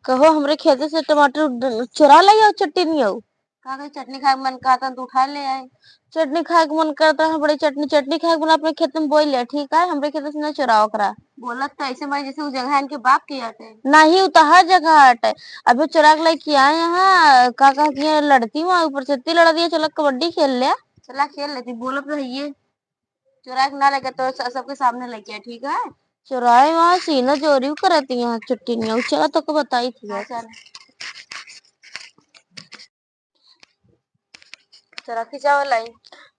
कहो हमरे खेते से टमाटर चुरा ले आओ चटनी आओ। का कही चटनी खाए के मन करता तो उठा ले आए। चटनी खाए के मन करता है बड़ी चटनी चटनी खाए के मन अपने खेत में बोई ले ठीक है हमरे खेत से न चुराओ करा। बोलत तो ऐसे मैं जैसे वो जगह इनके बाप की आटे नहीं उतहा जगह हट अबे चुरा के लेके आए यहाँ का किया लड़ती वहां ऊपर से इतनी लड़ा दिया चलो कबड्डी खेल ले। चला खेल लेती बोलत तो ये चुरा के ना लगे तो सबके सामने लेके ठीक है। चुराए वहां सीना चोरी करती यहाँ चुट्टी नहीं चला तो को बताई थी। चल चला खिंचावा लाइन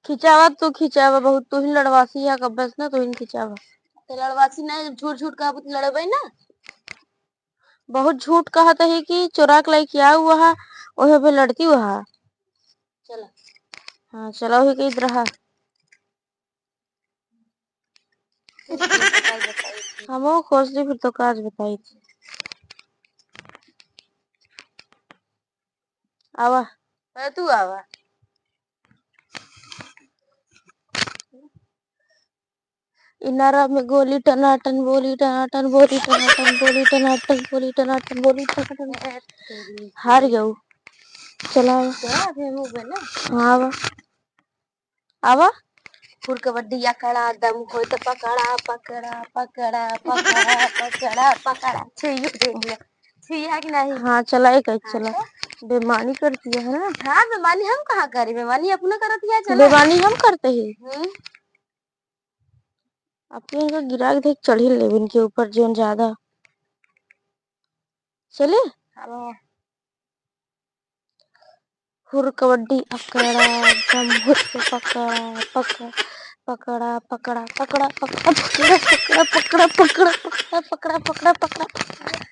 खिंचावा तू खिंचावा बहुत तू ही लड़वासी है कब बस ना तू ही खिंचावा तो लड़वासी नहीं झूठ झूठ कहा लड़बे ना बहुत झूठ कहत है कि चुरा के लेके आ हुआ है ओहे पे लड़ती हुआ। चला हाँ चला ही कही रहा हम खोजली फिर तो काज बताई थी। आवा तू आवा इनारा में गोली टनाटन बोली टनाटन बोली टनाटन बोली टनाटन बोली टनाटन बोली टनाटन हार गऊ। चला हाँ आवा आवा फुर कबड्डी या कड़ा दम हो तो पकड़ा पकड़ा पकड़ा पकड़ा पकड़ा पकड़ा छुई देख लिया छुई है कि नहीं। हाँ चला एक चला बेमानी करती है ना। हाँ बेमानी हम कहाँ करी बेमानी अपना करती है। चला बेमानी हम करते हैं अपने इनका गिरा के देख चढ़ी लेविन के ऊपर जोन ज्यादा चले। फुर कबड्डी अकड़ा दम हो तो पकड़ा पकड़ा पकड़ा पकड़ा पकड़ा पकड़ा पकड़ा पकड़ा पकड़ा पकड़ा पकड़ा पकड़ा पकड़ा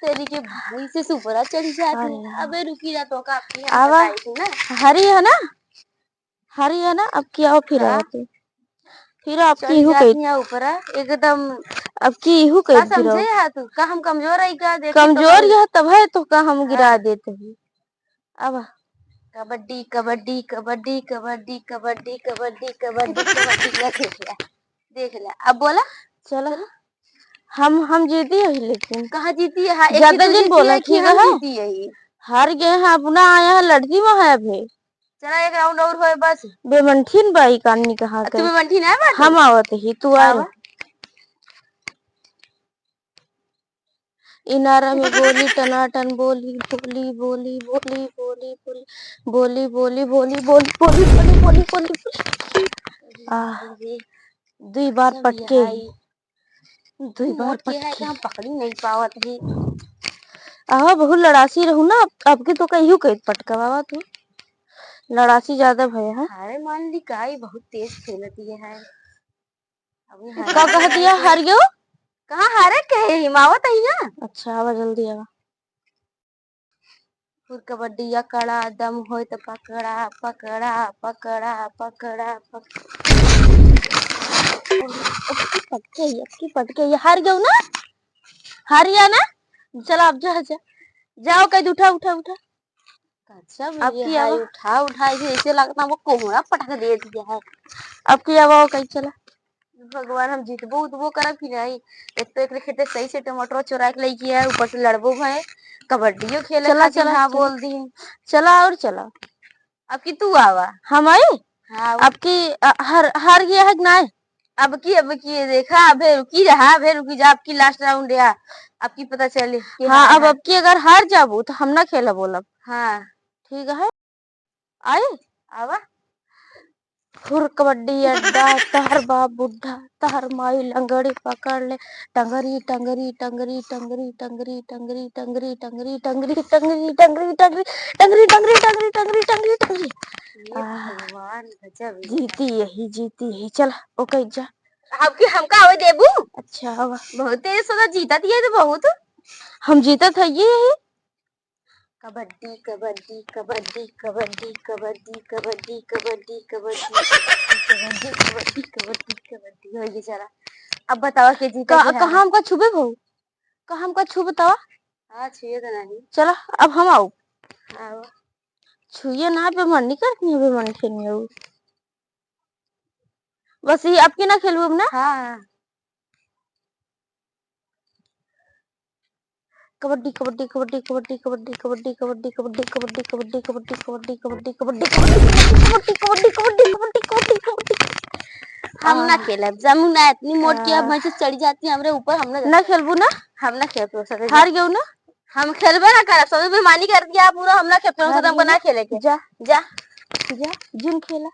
तेरी के भाई से सुपरा चढ़ी जाती। अबे रुकी जा तो का आपकी आवा ना हरी है ना हरी है ना अब की आओ फिर आते फिर आपकी इहू कही ऊपर एकदम अब की इहू कही समझे है तू का हम कमजोर है का देख कमजोर यह तब है तो का हम गिरा देते हैं। अब कबड्डी कबड्डी कबड्डी कबड्डी कबड्डी कबड्डी कबड्डी कबड्डी देख लिया अब बोला चला हम जीती है लेकिन कहाँ जीती है ज्यादा दिन बोला ठीक है जीती है हार गए हैं अपना आया है लड़की में है अभी। चला एक राउंड और होए बस बेमंठीन बाई कानी कहा तू बेमंठीन है बस हम आवत ही तू आ इनारा में बोली टनाटन बोली बोली बोली बोली बोली बोली बोली बोली बोली बोली बोली बोली बोली बोली दुई बार पटके दुई बार पटके हम पकड़ी नहीं पावत है। आवा बहुत लड़ासी रहू ना अब के तो कहियो कह पटका बाबा तू लड़ासी ज्यादा भय है। अरे मान ली काई बहुत तेज खेलती है का कह दिया हार गयो कहाँ हारे कहे हिमावत है ना। अच्छा आवा जल्दी आवा फुर कबड्डी या कड़ा दम हो तो पकड़ा पकड़ा पकड़ा पकड़ा पटके ये हार गयो ना हार गया ना। चलो अब जा जाओ कहीं उठा उठा उठा अच्छा अब की उठा उठा ऐसे लगता वो कोहरा पटक दे दिया है। अब की आवा कहीं चला भगवान हम जीतबो उतबो करब कि नहीं। एक तो एक खेते सही से टमाटर चुरा के लेके आए ऊपर से लड़बो भय कबड्डियो खेले चला चला हाँ बोल दी चला और चला अब की तू आवा हम आई हाँ अब की हार गया है ना अब की देखा अबे रुकी रहा अबे रुकी जा आपकी लास्ट राउंड है अब की पता चली। हाँ अब की अगर हार जाबू तो हम ना खेला बोलब। हाँ ठीक है आए आवा फुर कबड्डी अड्डा तहर बाप बुढ़ा तहर माई लंगड़ी पकड़ ले टंगरी टंगरी टंगरी टंगरी टंगरी टंगरी टंगरी टंगरी टंगरी टंगरी टंगरी टंगरी टंगरी टंगरी टंगरी टंगरी टंगरी टंगरी भगवान गजब जीती यही चल ओके जा आपकी हमका आवे देबू। अच्छा बहुत तेज सोचा जीता दिया तो बहुत हम जीता था ये कबड्डी कबड्डी कबड्डी कबड्डी कबड्डी कबड्डी कबड्डी कबड्डी कबड्डी कबड्डी कबड्डी कबड्डी हो गई चला अब बताओ के जीता कहाँ हमका छुबे भाऊ कहाँ हमका छू बतावा। हाँ छुए तो नहीं चला अब हम आओ आओ छुए ना बेमंडी करती है बेमंडी खेलनी है बस ये आपकी ना खेलू अब ना। हाँ कबड्डी कबड्डी कबड्डी कबड्डी कबड्डी कबड्डी कबड्डी कबड्डी कबड्डी कबड्डी कबड्डी कबड्डी कबड्डी कबड्डी कबड्डी कबड्डी कबड्डी कबड्डी कबड्डी हम ना खेले जमुना इतनी मोटी अब मैच चढ़ जाती है हमरे ऊपर हम ना खेलबू ना हम ना खेल पाओ हार गयो ना हम खेलबे ना करब सब बेईमानी कर दिया पूरा हम ना खेल पाओ हमको ना खेले के जा जा जा जिन खेला